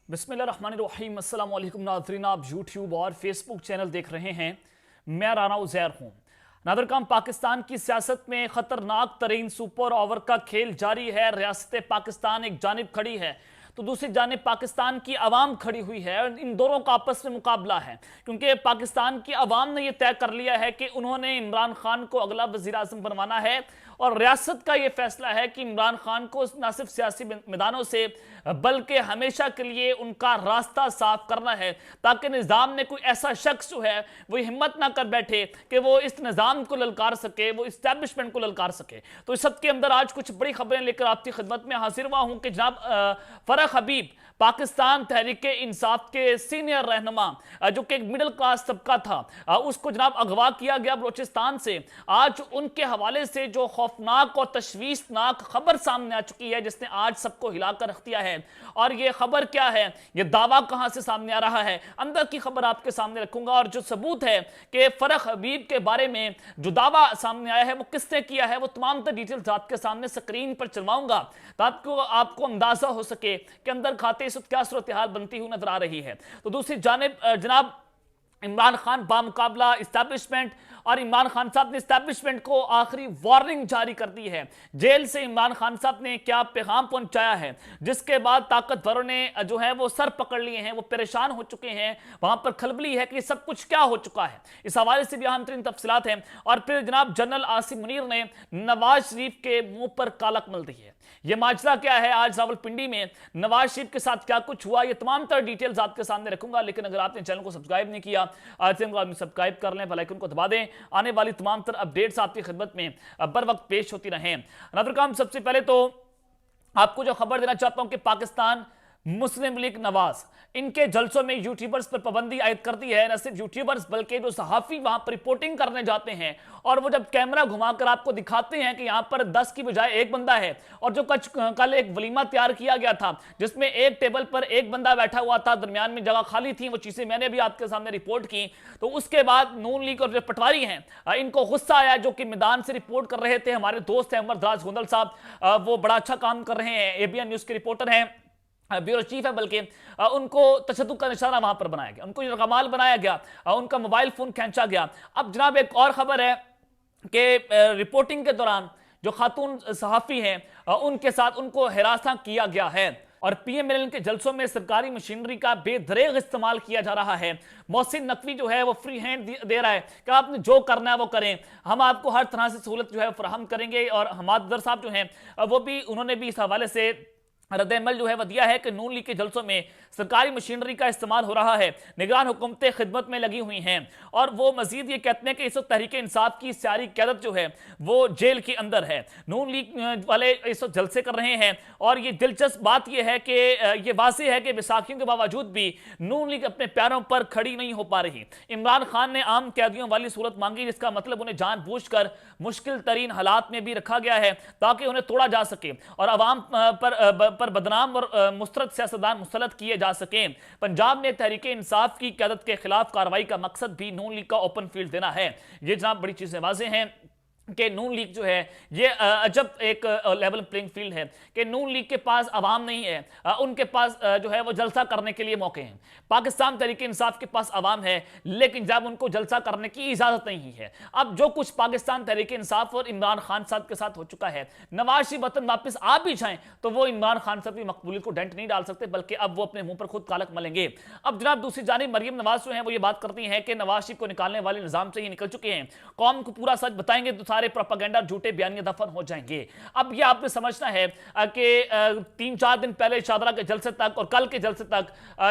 बिस्मिल्लाहिर्रहमानिर्रहीम। अस्सलाम वालेकुम नाज़रीन, आप यूट्यूब और फेसबुक चैनल देख रहे हैं। मैं राना उज़ैर हूँ। नादरकाम, पाकिस्तान की सियासत में ख़तरनाक तरीन सुपर ओवर का खेल जारी है। रियासत पाकिस्तान एक जानिब खड़ी है तो दूसरी जानिब पाकिस्तान की आवाम खड़ी हुई है। इन दोनों का आपस में मुकाबला है, क्योंकि पाकिस्तान की आवाम ने यह तय कर लिया है कि उन्होंने इमरान खान को अगला वज़ीर आज़म बनवाना है, और रियासत का यह फैसला है कि इमरान खान को न सिर्फ सियासी मैदानों से बल्कि हमेशा के लिए उनका रास्ता साफ करना है, ताकि निज़ाम में कोई ऐसा शख्स जो है वो हिम्मत ना कर बैठे कि वो इस निज़ाम को ललकार सके, वो इस्टेब्लिशमेंट को ललकार सके। तो इस सब के अंदर आज कुछ बड़ी खबरें लेकर आपकी खिदमत में हाजिर हुआ हूं कि जनाब फरख हबीब, पाकिस्तान तहरीक इंसाफ के सीनियर रहनुमा, जो कि एक मिडिल क्लास तबका था, उसको जनाब अगवा किया गया बलोचिस्तान से। आज उनके हवाले से जो खौफनाक और तशवीशनाक खबर सामने आ चुकी है, जिसने आज सबको हिलाकर रख दिया है। और ये खबर क्या है, ये दावा कहां से सामने आ रहा है, अंदर की खबर आपके सामने रखूंगा। और जो सबूत है कि फरख हबीब के बारे में जो दावा सामने आया है वो किसने किया है, वो तमाम डिटेल्स आपके सामने स्क्रीन पर चलवाऊंगा, ताकि आपको अंदाजा हो सके कि अंदर खाते इस वक्त क्या सूरत हाल बनती हुई नजर आ रही है। तो दूसरी जानिब जनाब इमरान खान बामुकाबला इस्टेब्लिशमेंट, और इमरान खान साहब ने इस्टेब्लिशमेंट को आखिरी वार्निंग जारी कर दी है। जेल से इमरान खान साहब ने क्या पैगाम पहुंचाया है, जिसके बाद ताकतवरों ने जो है वो सर पकड़ लिए हैं, वो परेशान हो चुके हैं, वहां पर खलबली है कि सब कुछ क्या हो चुका है। इस हवाले से भी अहम तरीन तफसीलात हैं। और फिर जनाब जनरल आसिम मुनीर ने नवाज शरीफ के मुंह पर कालक मल दी है। ये माजरा क्या है, आज रावलपिंडी में नवाज शरीफ के साथ क्या कुछ हुआ, ये तमाम तरह डिटेल्स आपके सामने रखूंगा। लेकिन अगर आपने चैनल को सब्सक्राइब नहीं किया, चैनल को सब्सक्राइब कर लें, बेल आइकन को दबा दें। आने वाली तमाम तरह अपडेट्स आपकी खिदमत में बर वक्त पेश होती रहें। नाज़रीन, सबसे पहले तो आपको जो खबर देना चाहता हूं कि पाकिस्तान मुस्लिम लीग नवाज, इनके जलसों में यूट्यूबर्स पर पाबंदी आयद कर दी है। न सिर्फ यूट्यूबर्स बल्कि जो सहाफ़ी वहां पर रिपोर्टिंग करने जाते हैं और वो जब कैमरा घुमाकर आपको दिखाते हैं कि यहां पर 10 की बजाय एक बंदा है, और जो कल एक वलीमा तैयार किया गया था जिसमें एक टेबल पर एक बंदा बैठा हुआ था, दरमियान में जगह खाली थी, वो चीजें मैंने भी आपके सामने रिपोर्ट की। तो उसके बाद नून लीग और जो पटवारी हैं इनको गुस्सा आया, जो कि मैदान से रिपोर्ट कर रहे थे। हमारे दोस्त हैं उमर दराज गोंदल साहब, वो बड़ा अच्छा काम कर रहे हैं, एबीएन न्यूज के रिपोर्टर हैं, ब्यूरो चीफ है, बल्कि उनको तशद्दुद का निशाना वहां पर बनाया गया, उनको यरगमाल बनाया गया, उनका मोबाइल फोन खींचा गया। अब जनाब एक और खबर है कि रिपोर्टिंग के दौरान जो खातून सहाफ़ी हैं उनके साथ उनको हिरासत किया गया है, और पीएमएलएन के जलसों में सरकारी मशीनरी का बेदरेग इस्तेमाल किया जा रहा है। मोहसिन नकवी जो है वो फ्री हैंड दे रहा है कि आपने जो करना है वो करें, हम आपको हर तरह से सहूलत जो है फराहम करेंगे। और हमादर साहब जो हैं वो भी, उन्होंने भी इस हवाले से रद्द-ए-अमल जो है वह दिया है कि नून लीग के जलसों में सरकारी मशीनरी का इस्तेमाल हो रहा है, निगरान हुकूमतें खिदमत में लगी हुई हैं। और वो मजीद ये कहते हैं कि इस वक्त तहरीक इंसाफ की सारी क़यादत जो है वो जेल के अंदर है। नून लीग वाले इस वक्त जलसे कर रहे हैं, और ये दिलचस्प बात यह है कि ये वाज़ेह है कि बैसाखियों के बावजूद भी नून लीग अपने पैरों पर खड़ी नहीं हो पा रही। इमरान खान ने आम कैदियों वाली सूरत मांगी, जिसका मतलब उन्हें जानबूझकर मुश्किल तरीन हालात में भी रखा गया है ताकि उन्हें तोड़ा जा सके और अवाम पर बदनाम और मुस्तरद सियासतदान मुसलत किए जा सकें। पंजाब में तहरीक इंसाफ की क़यादत के खिलाफ कार्रवाई का मकसद भी नून लीग का ओपन फील्ड देना है। ये जनाब बड़ी चीज़ें वाज़ेह हैं कि नून लीग जो है ये अजब एक लेवल प्लेइंग फील्ड है कि नून लीग के पास अवाम नहीं है, उनके पास जो है वो जलसा करने के लिए मौके हैं। पाकिस्तान तहरीक इंसाफ के पास अवाम है, लेकिन जब उनको जलसा करने की इजाज़त नहीं है। अब जो कुछ पाकिस्तान तहरीक इंसाफ और इमरान खान साहब के साथ हो चुका है, नवाज शरीफ वतन वापस आ भी जाएं तो वो इमरान खान साहब की मकबूलियत को डेंट नहीं डाल सकते, बल्कि अब वो अपने मुंह पर खुद कालक मलेंगे। अब जनाब दूसरी जानिब मरियम नवाज जो है वो ये बात करती हैं कि नवाज शरीफ को निकालने वाले निज़ाम से ही निकल चुके हैं, कौम को पूरा सच बताएंगे तो सारे प्रोपेगेंडा झूठे बयानियां दफन हो जाएंगे। अब ये आपने समझना है कि 3-4 दिन पहले शादरा के जलसे तक और कल के जलसे तक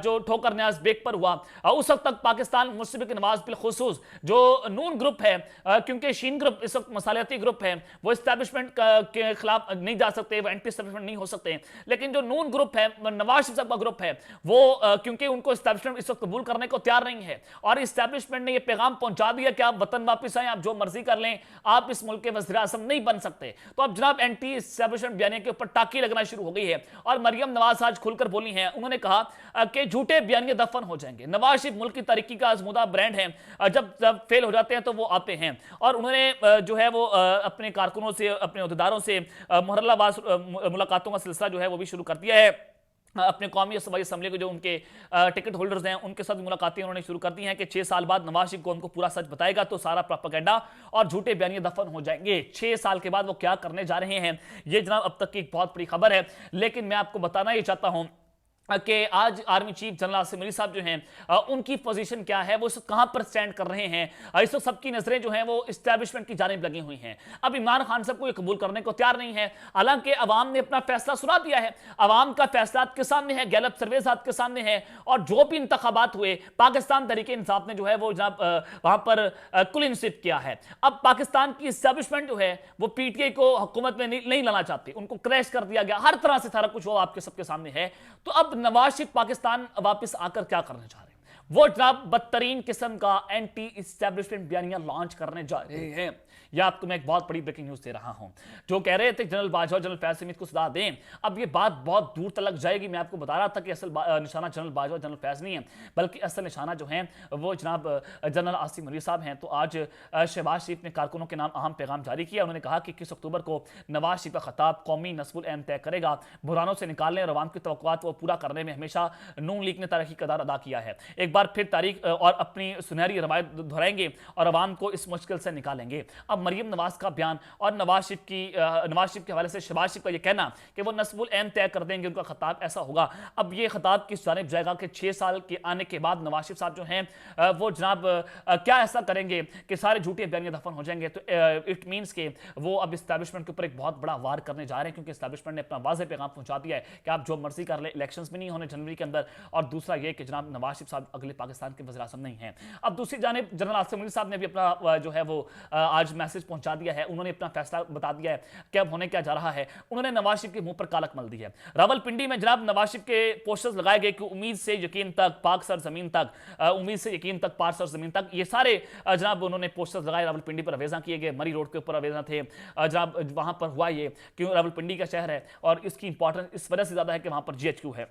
जो ठोकर न्याज बेग पर हुआ, उस वक्त तक पाकिस्तान मुस्लिम नवाज बिलखुसूस जो नून ग्रुप है, क्योंकि शीन ग्रुप इस वक्त मसालियाती ग्रुप है, वो इस्टेब्लिशमेंट के खिलाफ नहीं जा सकते, वो एंटी इस्टेब्लिशमेंट नहीं हो सकते। लेकिन जो नून ग्रुप है, नवाज शरीफ साहब का ग्रुप है, वो क्योंकि उनको इस्टेब्लिशमेंट इस वक्त कबूल करने को तैयार नहीं है, और इस्टेब्लिशमेंट ने यह पैगाम पहुंचा दिया कि आप वतन वापस आए, आप जो मर्जी कर लें, आप इस मुल्क के वज़ीर आज़म नहीं बन सकते। तो अब जनाब एंटी एस्टेब्लिशमेंट बयानिया के ऊपर टाकी लगना शुरू हो गई है, और मरियम नवाज आज खुलकर बोली हैं। उन्होंने कहा कि झूठे बयानिया दफन हो जाएंगे। नवाज शरीफ मुल्क की तरक्की का आजमूदा ब्रांड है, जब फेल हो जाते हैं तो वो आते हैं। और उन्होंने जो है वो अपने कारकुनों से, अपने अहदेदारों से मुहर्रलावार मुलाकातों का सिलसिला जो है वो भी शुरू कर दिया है। अपने कौमी सूबाई असम्बली के जो उनके टिकट होल्डर्स हैं उनके साथ मुलाकातें उन्होंने शुरू कर दी हैं कि 6 साल बाद नवाज शरीफ को उनको पूरा सच बताएगा तो सारा प्रोपेगेंडा और झूठे बयानियां दफन हो जाएंगे। 6 साल के बाद वो क्या करने जा रहे हैं, ये जनाब अब तक की एक बहुत बड़ी खबर है। लेकिन मैं आपको बताना ये चाहता हूं कि आज army chief general Asim Malik साहब जो हैं उनकी पोजीशन क्या है, वो कहां पर स्टैंड कर रहे हैं। इस वक्त सबकी नजरें जो हैं वो इस्टेब्लिशमेंट की जानिब लगी हुई हैं। अब इमरान खान साहब को ये कबूल करने को तैयार नहीं है। हालांकि अवाम ने अपना फैसला सुना दिया है, अवाम का फैसला आपके सामने है, गैलप सर्वेस आपके सामने है, और जो भी इंतखाबात हुए पाकिस्तान तहरीक इंसाफ ने जो है वो जनाब वहां पर कुल इंसिप किया है। अब पाकिस्तान की इस्टेब्लिशमेंट जो है वो पीटीआई को हुकूमत में नहीं लाना चाहती, उनको क्रैश कर दिया गया, हर तरह से सारा कुछ वो आपके सबके सामने है। तो अब नवाज शरीफ पाकिस्तान वापस आकर क्या करने जा रहे हैं, वो जनाब बदतरीन किस्म का एंटी इस्टेब्लिशमेंट बयानियां लॉन्च करने जा रहे हैं। या आपको मैं एक बहुत बड़ी ब्रेकिंग न्यूज दे रहा हूं। जो कह रहे थे जनरल बाजवा जनरल फैज समीद को सजा दें, अब ये बात बहुत दूर तक जाएगी। मैं आपको बता रहा था कि असल निशाना जनरल बाजवा जनरल फैज नहीं है, बल्कि असल निशाना जो है वो जनाब जनरल आसिम मलिक साहब हैं। तो आज शहबाज शरीफ ने कारकुनों के नाम अहम पैगाम जारी किया। उन्होंने कहा कि 21 अक्टूबर को नवाज शरीफ का खिताब कौमी नस्बुल अहम तय करेगा, बुरानों से निकालने और अवाम की तवक्कुआत को पूरा करने में हमेशा नून लीग ने तारीखी किरदार अदा किया है। एक बार फिर तारीख और अपनी सुनहरी रवायत दोहराएंगे और अवाम को इस मुश्किल से निकालेंगे। अब मरियम नवाज का बयान और नवाज शरीफ के हवाले से शहबाज शरीफ का यह कहना कि वो नस्बुल अहम तय कर देंगे, उनका खिताब ऐसा होगा। अब ये खिताब किस जानिब जाएगा कि 6 साल के आने के बाद नवाज शरीफ साहब जो हैं वो जनाब क्या ऐसा करेंगे कि सारे झूठे बयानियां दफन हो जाएंगे। तो इट मीन्स के वो अब इस्टेब्लिशमेंट के ऊपर एक बहुत बड़ा वार करने जा रहे हैं, क्योंकि इस्टेब्लिशमेंट ने अपना वाज़ेह पैगाम पहुंचा दिया है कि आप जो मर्जी कर ले, इलेक्शंस भी नहीं होने जनवरी के अंदर। और दूसरा ये कि जनाब नवाज शरीफ साहब अगले पाकिस्तान के वज़ीर आज़म नहीं हैं। अब दूसरी जानिब जनरल आसिम मलिक साहब ने भी अपना जो है वो आज मैसेज पहुंचा दिया है। उन्होंने अपना फैसला बता दिया है कि अब होने क्या जा रहा है। उन्होंने नवाज शरीफ के मुंह पर कालक मल दी है। रावलपिंडी में जनाब नवाज शरीफ के पोस्टर्स लगाए गए कि उम्मीद से यकीन तक पाक सर जमीन तक, उम्मीद से यकीन तक पाक सर जमीन तक, ये सारे जनाब उन्होंने पोस्टर्स लगाए। रावलपिंडी पर अवेजा किए गए, मरी रोड के ऊपर अवेजा थे जनाब। वहां पर हुआ ये क्यों, रावलपिंडी का शहर है और इसकी इंपॉर्टेंस इस वजह से ज्यादा है कि वहां पर जीएचक्यू है।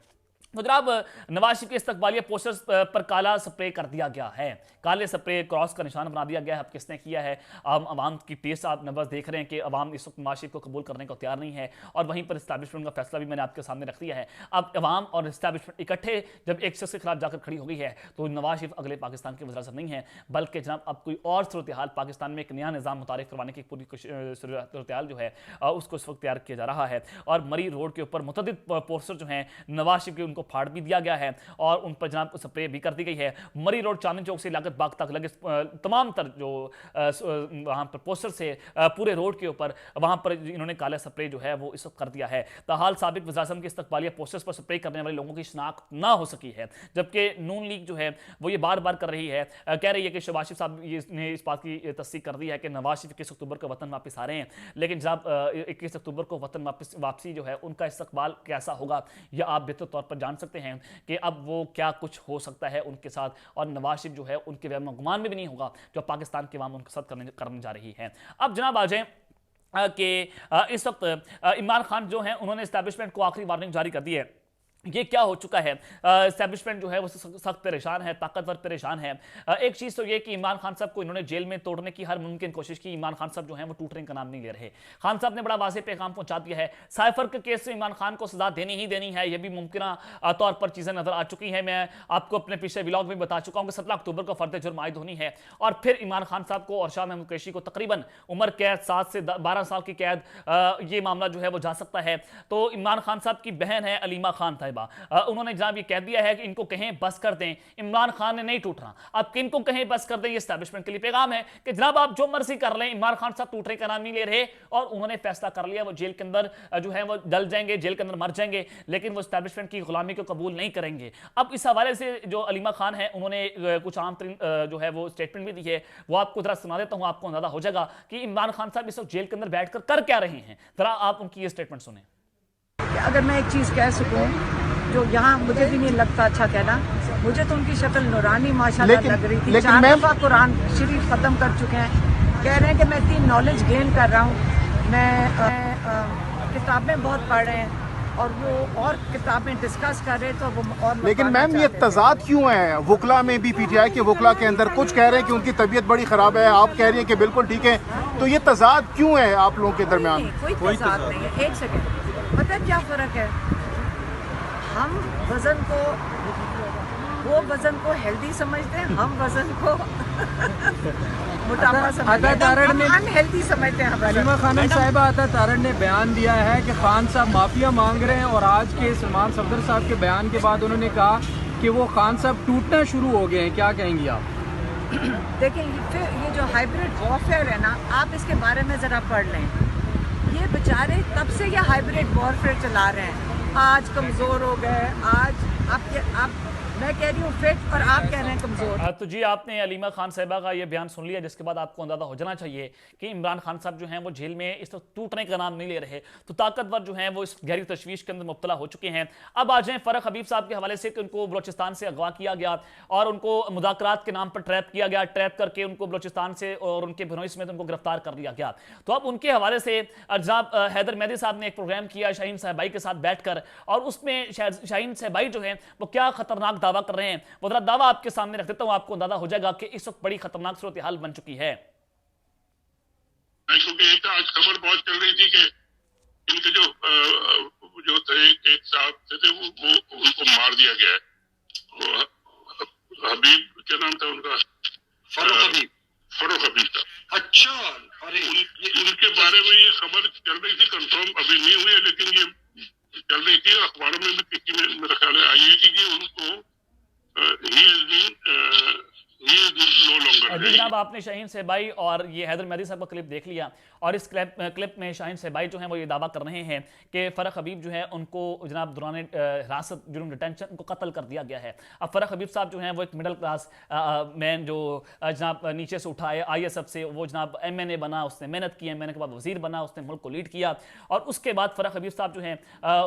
तो जनाब नवाज शरीफ के इस्तकबालिया पोस्टर्स पर काला स्प्रे कर दिया गया है, काले स्प्रे क्रॉस का निशान बना दिया गया है। अब किसने किया है, अवाम की टेस्ट आप नंबर देख रहे हैं कि अवाम इस वक्त नवाज शरीफ को कबूल करने को तैयार नहीं है। और वहीं पर इस्टेब्लिशमेंट का फैसला भी मैंने आपके सामने रख दिया है। अब अवाम और इस्टेब्लिशमेंट इकट्ठे जब एक शख्स के खिलाफ जाकर खड़ी हो गई है तो नवाज शरीफ अगले पाकिस्तान के वज़ीर आज़म नहीं है, बल्कि जनाब अब कोई और सूरत हाल पाकिस्तान में एक नया निज़ाम मुतारिफ करवाने की पूरी सूरत हाल जो है उसको इस वक्त तैयार किया जा रहा है। और मरी रोड के ऊपर मुतअद्दिद पोस्टर जो हैं नवाज शरीफ के उनको फाड़ भी दिया गया है और उन पर जनाब स्प्रे भी कर दी गई है। मरी रोड चांदनी चौक से लागत बाग तक लगे तमाम तर जो वहां पर पोस्टर से पूरे रोड के ऊपर वहां पर इन्होंने काला स्प्रे जो है वो इस वक्त कर दिया है। ताहाल साबिक वज़ीर आज़म के इस्तकबालिया पोस्टर्स पर स्प्रे करने वाले लोगों की शिनाख्त ना हो सकी है, जबकि नून लीग जो है वो ये बार बार कर रही है, कह रही है कि शहबाज शरीफ साहब ने इस बात की तस्दीक कर दी है कि नवाज शरीफ 21 अक्टूबर को वतन वापस आ रहे हैं। लेकिन जब 21 अक्टूबर को वतन वापसी जो है उनका इस्तकबाल कैसा होगा यह आप बेहतर तौर पर जान सकते हैं कि अब वो क्या कुछ हो सकता है उनके साथ। और नवाज शरीफ जो है उनके वहम गुमान में भी नहीं होगा जो पाकिस्तान के अवाम उनके साथ करने जा रही है। अब जनाब आ जाए कि इस वक्त इमरान खान जो है उन्होंने एस्टैब्लिशमेंट को आखिरी वार्निंग जारी कर दी है। ये क्या हो चुका है, एस्टैब्लिशमेंट जो है वो सख्त परेशान है, ताकतवर परेशान है। एक चीज़ तो ये कि इमरान खान साहब को इन्होंने जेल में तोड़ने की हर मुमकिन कोशिश की। इमरान खान साहब जो है वो टूटने का नाम नहीं ले रहे। खान साहब ने बड़ा वाज़ेह पैगाम पहुंचा दिया है, साइफर के केस से इमरान खान को सजा देनी ही देनी है। ये भी मुमकिन तौर पर चीज़ें नजर आ चुकी हैं। मैं आपको अपने पिछले व्लॉग में बता चुका हूँ कि 17 अक्टूबर को फर्द जुर्म आयद होनी है और फिर इमरान खान साहब को और शाह महमूद कुरैशी को तकरीबन उम्र कैद 7 से 12 साल की कैद, ये मामला जो है वो जा सकता है। तो इमरान खान साहब की बहन है अलीमा खान साहिबा, उन्होंने जनाब ये कह दिया है कि इनको कहें बस कर दें, इमरान खान ने नहीं टूटना। अब किनको कहें बस कर दें, ये एस्टैब्लिशमेंट के लिए पैगाम है कि जनाब आप जो मर्जी कर लें, इमरान खान साहब टूटने का नाम नहीं ले रहे। और उन्होंने फैसला कर लिया वो जेल के अंदर जो है वो डल जाएंगे, जेल के अंदर मर जाएंगे, लेकिन वो एस्टैब्लिशमेंट की गुलामी को कबूल नहीं करेंगे। अब इस हवाले से जो अलीमा खान है उन्होंने कुछ आम तरीन जो है वो स्टेटमेंट भी दी है, वो आपको जरा सुना देता हूं, आपको अंदाजा हो जाएगा कि इमरान खान साहब इस वक्त जेल के अंदर बैठकर कर क्या रहे हैं। जरा आप उनकी ये स्टेटमेंट सुने। अगर मैं एक चीज़ कह सकूं जो यहाँ मुझे भी नहीं लगता अच्छा कहना, मुझे तो उनकी शक्ल नूरानी माशाल्लाह लग रही थी। 4 दफा कुरान शरीफ ख़त्म कर चुके हैं, कह रहे हैं कि मैं इतनी नॉलेज गेन कर रहा हूँ। मैं किताबें बहुत पढ़ रहे हैं और वो और किताबें डिस्कस कर रहे तो वो और। लेकिन मैम ये तजाद क्यों है वकला में भी, पीटीआई के वकला के अंदर कुछ कह रहे हैं कि उनकी तबीयत बड़ी ख़राब है, आप कह रही हैं कि बिल्कुल ठीक है, तो ये तजाद क्यों है आप लोगों के दरमियान? कोई तजाद नहीं है। एक सेकेंड, पता है क्या फ़र्क है? हम वजन को, वो वजन को हेल्दी समझते हैं, हम वजन को मोटापा समझते हैं, अनहेल्दी समझते हैं। हलीमा खानम साहिबा अता तारण ने बयान दिया है कि खान साहब माफिया मांग रहे हैं, और आज के सलमान सफदर साहब के बयान के बाद उन्होंने कहा कि वो खान साहब टूटना शुरू हो गए हैं। क्या कहेंगी आप? देखिए, फिर ये जो हाइब्रिड वॉरफेयर है ना, आप इसके बारे में ज़रा पढ़ लें। ये बेचारे कब से ये हाइब्रिड वॉरफेयर चला रहे हैं। आज कमज़ोर हो गए, आज आप मैं कह रही हूँ फिट और आप कह रहे हैं कमजोर। तो जी, आपने अलीमा खान साहिबा का ये बयान सुन लिया, जिसके बाद आपको अंदाजा हो जाना चाहिए कि इमरान खान साहब जो हैं वो जेल में इस टूटने का नाम नहीं ले रहे, तो ताकतवर जो हैं वो इस गहरी तशवीश के अंदर मुब्तला हो चुके हैं। अब आ जाएं फरख हबीब साहब के हवाले से कि उनको बलोचिस्तान से अगवा किया गया और उनको मुज़ाकरात के नाम पर ट्रैप किया गया, ट्रैप करके उनको बलोचिस्तान से और उनके भनोई समेत उनको गिरफ्तार कर लिया गया। तो अब उनके हवाले से जनाब हैदर मेहदी साहब ने एक प्रोग्राम किया शाहीन साहबाई के साथ बैठकर, और उसमें शाहीन साहबाई जो है वो क्या खतरनाक दावा कर रहे हैं, वो जरा दावा आपके सामने रख देता हूं, आपको अंदाजा हो जाएगा कि इस वक्त बड़ी खतरनाक सूरत हाल बन चुकी है। क्योंकि एक आज खबर बहुत चल रही थी कि इनके जो थे एक साहब थे वो उनको मार दिया गया है। हबीब क्या नाम था उनका? फरूख हबीब था। अच्छा, अरे उनके बारे में ये खबर चल रही थी, कंफर्म अभी नहीं हुई है, लेकिन ये चल रही थी अखबारों में भी, किसी में मेरा ख्याल आई है कि उनको अभी जनाब आपने शाहीन साहबाई और ये हैदर मेहदी साहब का क्लिप देख लिया, और इस क्लिप में शाहीन साहबाई जो हैं वो ये दावा कर रहे हैं कि फ़रख हबीब जो है उनको जनाब दौरान हिरासत जुर्म डिटेंशन उनको कत्ल कर दिया गया है। अब फ़रख हबीब साहब जो हैं वो एक मिडिल क्लास मैन जो जनाब नीचे से उठाए ISF से, वो जनाब MNA बना, उसने मेहनत की, MNA के बाद वजीर बना, उसने मुल्क को लीड किया, और उसके बाद फ़रख हबीब साहब जो हैं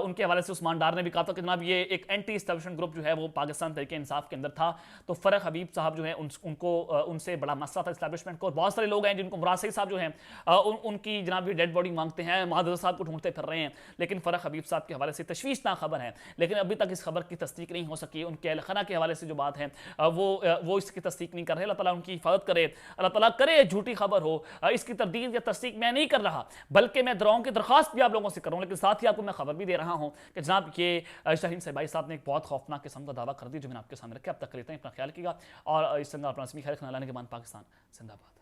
उनके हवाले से उस्मान डार ने भी कहा था कि जनाब ये एक एंटी एस्टैब्लिशमेंट ग्रुप जो है वो पाकिस्तान तहरीक इंसाफ के अंदर था। तो फ़रख हबीब साहब जो है उनको उनसे बड़ा मसला था इस्टैब्लिशमेंट को। बहुत सारे लोग हैं जिनको मुराद सईद साहब जो हैं उनकी जनाब ये डेड बॉडी मांगते हैं, महादर साहब को ढूंढते फिर रहे हैं, लेकिन फ़रख हबीब साहब के हवाले से तशवीशनाक खबर है, लेकिन अभी तक इस खबर की तस्दीक नहीं हो सकी। उनके अहल खाना के हवाले से जो बात है वो इसकी तस्दीक नहीं कर रहे। अल्लाह ताला उनकी हिफाजत करे, अल्लाह ताला करे झूठी खबर हो, इसकी तरदीद या तस्दीक मैं नहीं कर रहा, बल्कि मैं दुआओं की दरख्वास्त भी आप लोगों से कर रहा हूँ, लेकिन साथ ही आपको मैं खबर भी दे रहा हूँ कि जनाब ये शाहीन साहबाई साहब ने एक बहुत खौफनाक किस्म का दावा कर दिया, जो मैंने आपके सामने रखा। अब तक लेते हैं, अपना ख्याल रखिएगा, और इस संग अपना ख्याल लाने के बाद पाकिस्तान जिंदाबाद।